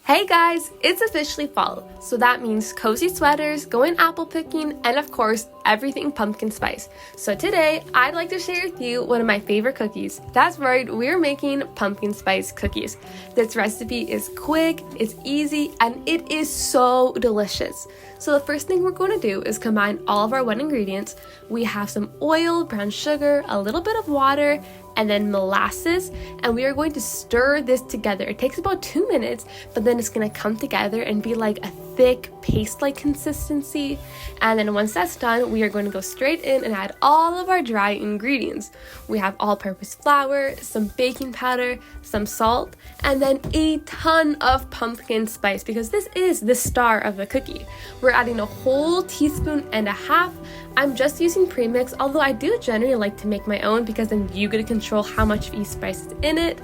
Hey guys, it's officially fall, so that means cozy sweaters, going apple picking, and of course, everything pumpkin spice. So today, I'd like to share with you one of my favorite cookies. That's right, we're making pumpkin spice cookies. This recipe is quick, it's easy, and it is so delicious. So the first thing we're going to do is combine all of our wet ingredients. We have some oil, brown sugar, a little bit of water, and then molasses, and we are going to stir this together. It takes about 2 minutes, but then it's gonna come together and be like a thick paste-like consistency. And then once that's done, we are going to go straight in and add all of our dry ingredients. We have all-purpose flour, some baking powder, some salt, and then a ton of pumpkin spice because this is the star of the cookie. We're adding a whole teaspoon and a half. I'm just using premix, although I do generally like to make my own because then you get to control how much of each spice is in it.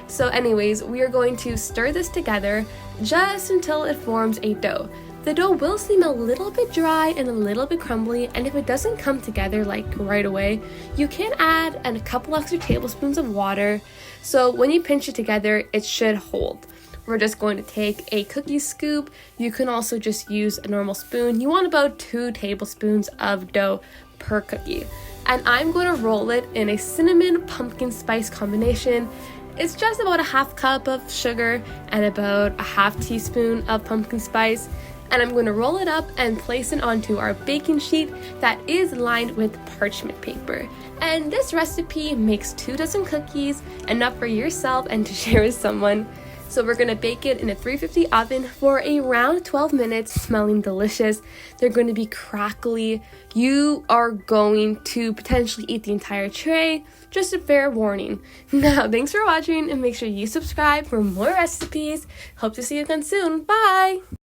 So anyways, we are going to stir this together just until it forms a dough. The dough will seem a little bit dry and a little bit crumbly, and if it doesn't come together like right away, you can add a couple extra tablespoons of water. So when you pinch it together, it should hold. We're just going to take a cookie scoop. You can also just use a normal spoon. You want about 2 tablespoons of dough per cookie. And I'm going to roll it in a cinnamon pumpkin spice combination. It's just about a half cup of sugar and about a half teaspoon of pumpkin spice. And I'm going to roll it up and place it onto our baking sheet that is lined with parchment paper. And this recipe makes 2 dozen cookies, enough for yourself and to share with someone. So we're going to bake it in a 350 oven for around 12 minutes, smelling delicious. They're going to be crackly. You are going to potentially eat the entire tray. Just a fair warning. Now, thanks for watching and make sure you subscribe for more recipes. Hope to see you again soon. Bye!